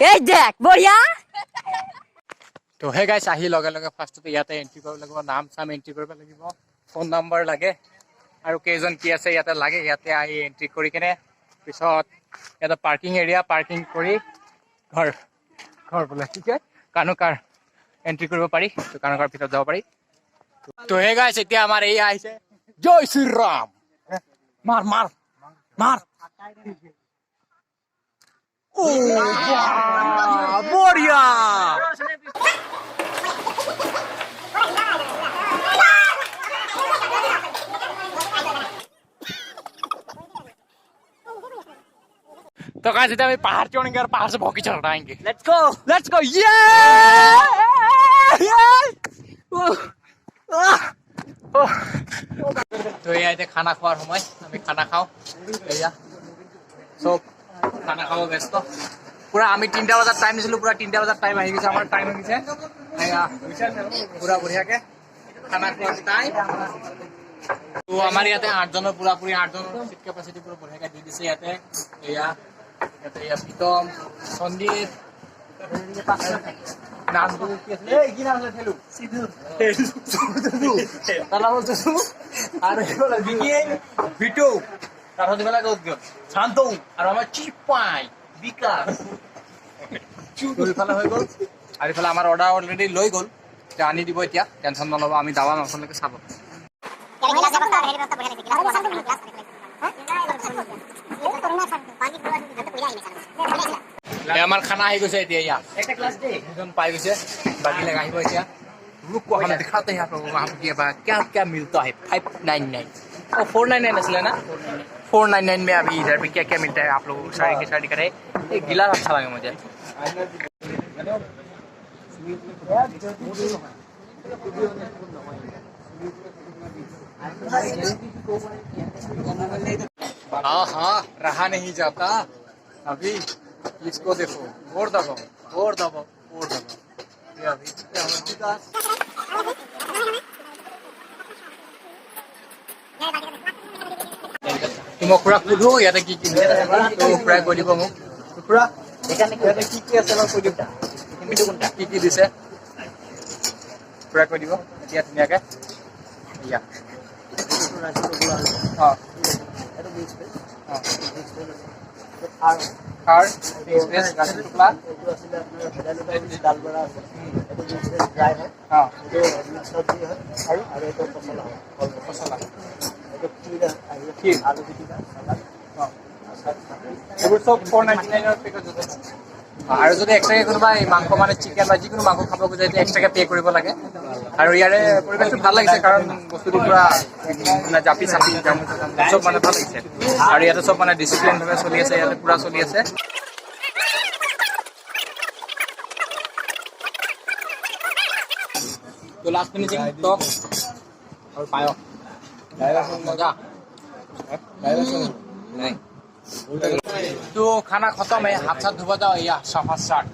এই দেখ বঢ়িয়া। তো হে গাইছ আহি লগে লগে ফাৰ্ষ্টতে ইয়াতে এন্ট্ৰি কৰিব লাগিব, নাম চাম এন্ট্ৰি কৰিব লাগিব, ফোন নম্বৰ লাগে আৰু কেইজন কি আছে ইয়াতে লাগে। ইয়াতে আহি এন্ট্ৰি কৰি কেনে পিছত ইয়াতে পাৰ্কিং এৰিয়া পাৰ্কিং কৰি ঘৰ বোলে কি কয় কানুকাৰ এন্ট্ৰি কৰিব পাৰি। তো কানুকাৰ ভিতৰত যাব পাৰি। তো হে গাইছ এতিয়া আমাৰ এই আহিছে জয় শ্ৰীৰাম। মাৰ মাৰ মাৰ। ও বঢ়িয়া। तो गाइस इधर पहाड़ चढ़ेंगे और पहाड़ से भौंकी चढ़ आएंगे। लेट्स गो ये। तो ये खाना খোৱাৰ সময় আমি খানা খাওঁ। এয়া সব খানা খাব ব্যস্ত পুৰা। আমি 3টা বজাত টাইম দিছিলো, পুৰা 3টা বজাত টাইম আহি গৈছে, আমাৰ টাইম হৈ গৈছে। এয়া পুৰা বঢ়িয়াকে খানা খোৱা টাইম। তো আমাৰ ইয়াতে 8জনৰ পুৰাপুৰি 8জনৰ সিট কেপাচিটি পুৰা বঢ়িয়াকে দি দিছে ইয়াতে। এয়া প্ৰীতম সন্দীপ নামটো কি আছিলে, কি নাম আছিলে, ঠেলু আৰু বিটু, তাৰপিছত এইবিলাক শান্ত আৰু আমাৰ চিপাই বিকাশ ইফালে হৈ গ'ল। আৰু ইফালে আমাৰ অৰ্ডাৰ অলৰেডি লৈ গ'ল, আনি দিব এতিয়া, টেনশ্যন নল'ব। আমি দাবা মাংসলৈকে চাব। আমার খানা আহি গৈছে এতিয়া। ইয়াত দুজন পাই গৈছে, বাকি লগ আহিব এতিয়া। रुको हम दिखाते हैं आप लोगों को वहाँ के बाद क्या क्या मिलता है। 599 और 499 असले ना 499 में अभी इधर पे क्या क्या मिलता है आप लोगों को साड़ी की साड़ी करे। ये गिलास अच्छा लगा मुझे। हाँ हाँ रहा नहीं जाता अभी। इसको देखो, और दबाओ और दबाओ और दबाओ। তোমাক খুৰা সুধো ইয়াতে কি কি খুৰাই কৈ দিব মোক। খুৰা ইয়াতে কি কি আছে কৈ দিব, কি কি দিছে খুৰাই কৈ দিব এতিয়া ধুনীয়াকে। ইয়াত আৰু যদি এক্সট্ৰাকে কোনোবা মাংস মানে চিকেন বা যিকোনো মাংস খাব খোজে তেতিয়া এক্সট্ৰাকে পে' কৰিব লাগে। আৰু ইয়াৰে পৰিৱেশটো ভাল লাগিছে কাৰণ বস্তুটো পুৰা মানে জাপি চাপি চব মানে ভাল লাগিছে। আৰু ইয়াতে চব মানে ডিচিপ্লিনভাৱে চলি আছে, ইয়াতে পুৰা চলি আছে। तो लास्ट फिनिशिंग टॉप और पायो मजा नहीं। तो खाना खत्म है, हाथ साथ धोबा जाओ। या सफा शार्ट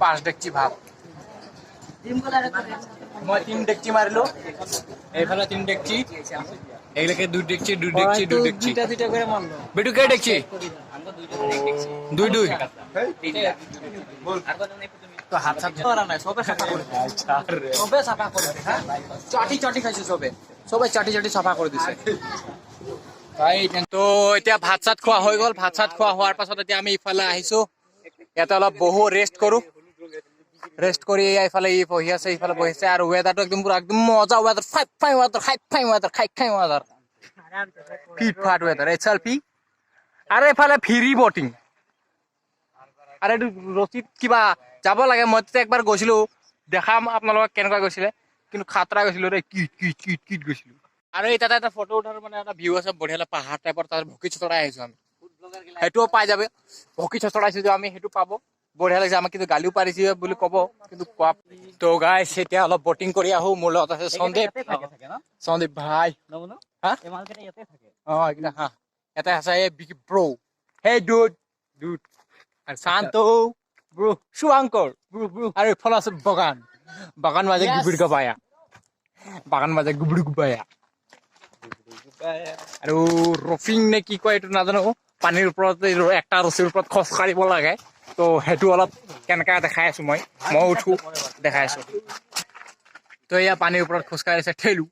5 डेक्ची भात मैं 3 डेक्ची मारिलो। এইফালে 3 डेक्ची এইগুলোকে 2 डेक्ची 2 डेक्ची 2 डेक्ची দুটা করে মারলো। বেটু কে डेक्ची 2 2 তো হাত সাত ধরা নাই, সবে সাফা করে সবে সাফা করে চাটি চাটি খাইছে, সবে চাটি চাটি সাফা কৰি দিছে। তো এতিয়া ভাত চাত খোৱা হৈ গ'ল। ভাত চাত খোৱা হোৱাৰ পাছত এতিয়া আমি ইফালে আহিছো, ইয়াতে অলপ বহু ৰেষ্ট কৰো। ৰেষ্ট কৰি এইফালে ই বহি আছে, ইফালে বহি আছে। আৰু ৱেডাৰটো একদম পুৰা একদম মজা ৱেডাৰ, ফাই ৱেডাৰ, খাই ৱেডাৰ, ফিট ফাট ৱেডাৰ। HLP আৰু এইফালে ফ্ৰী বটিং। আৰু এইটো ৰচিত কিবা যাব লাগে। মই তেতিয়া একবাৰ গৈছিলো, দেখাম আপোনালোকক কেনেকুৱা গৈছিলে, কিন্তু খাতৰা গৈছিলো ৰে, কিট গৈছিলো। আৰু এই তাতে এটা ফটো উঠাৰ মানে এটা ভিউ আছে বঢ়িয়া, পাহাৰ টাইপৰ। তাত ভকি চতৰাই আহিছো আমি, সেইটোও পাই যাবে। ভকি চতৰাইছো যে আমি, সেইটো পাব। বঢ়িয়া লাগিছে। আমাক কিন্তু গালিও পাৰিছে বুলি ক'ব, কিন্তু কোৱা। তো গাইছ এতিয়া অলপ বটিং কৰি আহো। মোৰ লগত আছে সন্দীপ ভাই। এইকেইটা হা ইয়াতে আছে এই বিগ ব্ৰ, হেই ডুড আৰু শান্ত ব্ৰ, শুভঙ্কৰ ব্ৰ। আৰু ইফালে আছে বাগান মাজে গুবৰি গবায়া, বাগান মাজে গুবৰি গুবায়া। আৰু ৰফিং নে কি কয় এইটো নাজানো। পানীৰ ওপৰত একটা ৰছীৰ ওপৰত খোজ কাঢ়িব লাগে, তো সেইটো অলপ কেনেকৈ দেখাই আছোঁ মই উঠো দেখাই আছোঁ। তো এয়া পানীৰ ওপৰত খোজকাঢ়ি আছে ঠেলু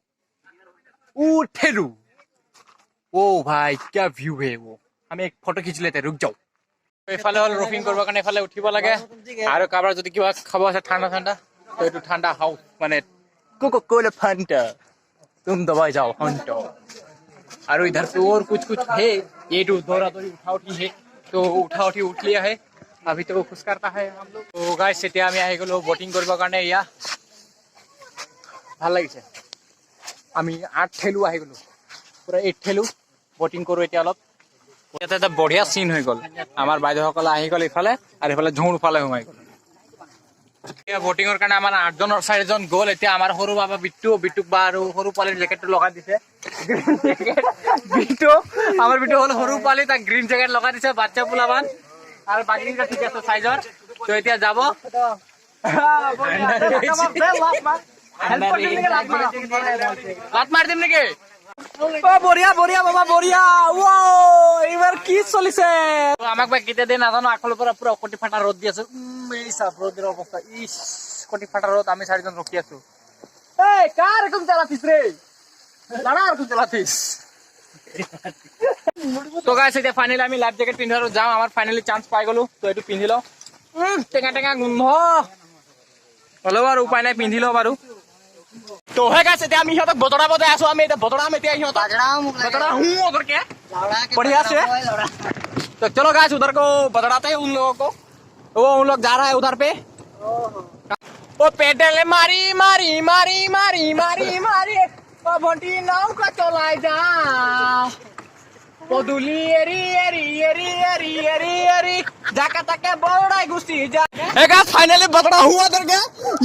ठेलू। ओ भाई क्या व्यू है वो, আমি এক ফটো খিচ লেতে रुक जाओ। এফালে হল ৰফিং কৰিবৰ কাৰণে এফালে উঠিব লাগে আৰু কাৰোবাৰ যদি কিবা খাব আছে ঠাণ্ডা ঠাণ্ডা তো এইটো ঠাণ্ডা হাউচ মানে কোকো কোলা ফান্টা तुम दबाई जाओ हंटो। और इधर पे और कुछ कुछ है, ये तो दौरा दौरी उठा उठी है तो उठा उठी उठ लिया है, अभी तो खुश करता है हम लोग। तो गाइस এতিয়া আমি আহি গলো বোটিং কৰিবৰ কাৰণে। ইয়া ভাল লাগিছে, আমি 8 ঠেলু আহি গলো, পুৰা 8 ঠেলু বোটিং কৰো এতিয়া অলপ। ইয়াতে এটা বঢ়িয়া সিন হৈ গল, আমাৰ বাইদেউসকল আহি গল ইফালে আৰু ইফালে ঝুৰ ফালে সোমাই গল। এতিয়া বোটিঙৰ কাৰণে আমাৰ 8 জনৰ 4 জন গল। এতিয়া আমাৰ সৰু বাবা বিট্টুক বা আৰু সৰু পোৱালিৰ জেকেটটো লগাই দিছে। বিট্টু আমাৰ বিট্টু হল সৰু পোৱালি, তাক গ্ৰীণ জেকেট লগাই দিছে বাচ্চা পোলাবান আৰু বাকিটা ঠিক আছে চাইজৰ। তো এতিয়া যাব লাত মাৰি দিম নেকি? বঢ়িয়া বঢ়িয়া বাবা বঢ়িয়া। এইবাৰ কি চলিছে আমাক বা কেতিয়া দিয়ে নাজানো, আগফালৰ পৰা পুৰা কটি ফাটা ৰ'দ দি আছে। এই চাপ ৰ'দৰ অৱস্থা, ইস কটি ফাটা ৰ'দ। আমি 4 জন ৰখি আছো। এই কাৰ এৰকম চালাতিস ৰে, লাড়া এৰকম চালাতিস। তো গাইস এতিয়া ফাইনালি আমি লাইফ জ্যাকেট পিন্ধাৰো যাম, আমাৰ ফাইনালি চান্স পাই গলো। তো এইটো পিন্ধি লও, টেঙা টেঙা গোন্ধ হলেও আৰু উপায় নাই পিন্ধি লও বাৰু। তো হে গাইস এতিয়া আমি সিহঁতক বতৰা বজাই আছো, আমি এতিয়া বতৰাম এতিয়া সিহঁতক बतड़ा हूँ उधर के बढ़िया से। तो चलो गाइस उधर को बतड़ाते हैं उन लोगों को। वो उन लोग जा रहा है उधर पे, वो पेडल मारी मारी मारी मारी मारी मारी ओ भंटी नाव का चलाए जा पदुली एरी एरी एरी एरी एरी एरी जाका तके बड़ा गुस्सी जा। ए गाइस फाइनली बतड़ा हुआ उधर के।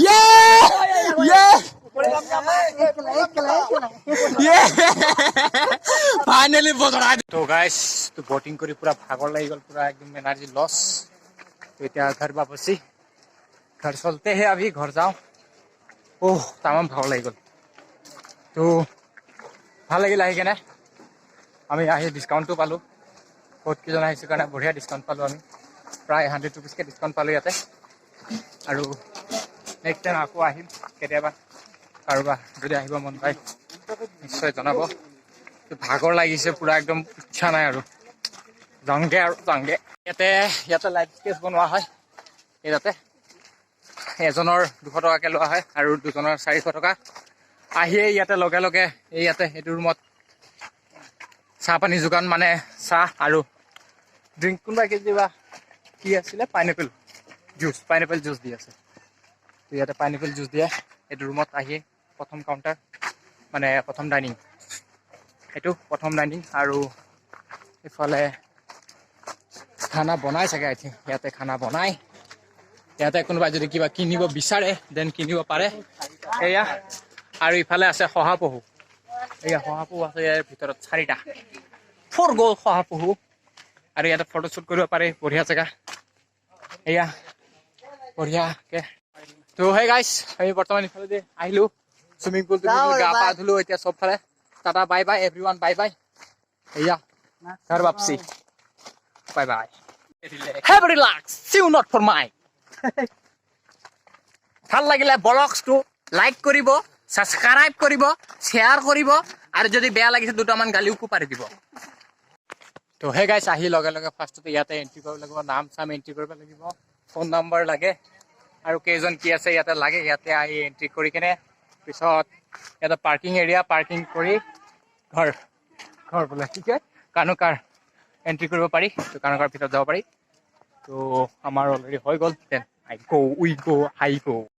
ये फाइनली बतड़ा। तो गाइस तो बोटिंग करी पूरा भागर लगी गल, पूरा एकदम एनर्जी लॉस। तो इतना घर वापसी, घर चलते हैं अभी, घर जाओ। ओह तमाम भागर लगी गल। तो ভাল লাগিল আহি কেনে, আমি আহি ডিসকাউন্টটো পালো। বহুত কেইজন আহিছে কাৰণে বঢ়িয়া ডিসকাউন্ট পালো, আমি প্ৰায় 100 रुपीसকে ডিসকাউন্ট পালো ইয়াতে। আৰু নেক্সট টাইম আকৌ আহিম কেতিয়াবা, কাৰোবাৰ যদি আহিব মন পায় নিশ্চয় জনাব। ভাগৰ লাগিছে পুৰা, একদম ইচ্ছা নাই আৰু যাওঁগে আৰু যাওঁগে। ইয়াতে লাইফ স্কেচ বনোৱা হয়, ইয়াতে এজনৰ 200 টকাকে লোৱা হয় আৰু দুজনৰ 400 টকা। আহিয়ে ইয়াতে লগে লগে ইয়াতে এইটো ৰুমত চাহ পানী যোগান, মানে চাহ আৰু ড্ৰিংক কোনোবা কিবা কি আছিলে পাইনএপল জুচ দি আছে। তো ইয়াতে পাইনএপল জুচ দিয়ে এইটো ৰুমত আহিয়ে। প্ৰথম কাউণ্টাৰ মানে প্ৰথম ডাইনিং, এইটো প্ৰথম ডাইনিং। আৰু ইফালে খানা বনাই চাগে, আই থিংক ইয়াতে খানা বনাই। ইয়াতে কোনোবাই যদি কিবা কিনিব বিচাৰে দেন কিনিব পাৰে। এয়া আৰু ইফালে আছে শহাপহু, এয়া শহাপহু আছে ইয়াৰ ভিতৰত 4টা 4 গ'ল শহাপহু। আৰু ইয়াতে ফটোশ্বুট কৰিব পাৰে, বঢ়িয়া জেগা এয়া বঢ়িয়াকে। তো হে গাইছ আমি বৰ্তমান ইফালে আহিলো সুইমিং পুল, গা পা ধুলো এতিয়া চবফালে। Tata bye bye everyone, bye bye. এয়া ঘৰ वापसी, bye bye. Have relax, see you not for my. ভাল লাগিলে ব্লগটো লাইক কৰিব, সাবস্ক্ৰাইব কৰিব, শেয়াৰ কৰিব, আৰু যদি বেয়া লাগিছে দুটামান গালিও পাৰি দিব। তো হে গাইছ আহি লগে লগে ফাৰ্ষ্টতে ইয়াতে এন্ট্ৰি কৰিব লাগিব, নাম চাম এন্ট্ৰি কৰিব লাগিব, ফোন নম্বৰ লাগে আৰু কেইজন কি আছে ইয়াতে লাগে। ইয়াতে আহি এন্ট্ৰি কৰি কেনে পিছত ইয়াতে পাৰ্কিং এৰিয়া, পাৰ্কিং কৰি ঘৰ বোলে ঠিক আছে কানুকাৰ এন্ট্ৰি কৰিব পাৰি। তো কানুকাৰ ভিতৰত যাব পাৰি। তো আমাৰ অলৰেডি হৈ গ'ল, দেন উই গো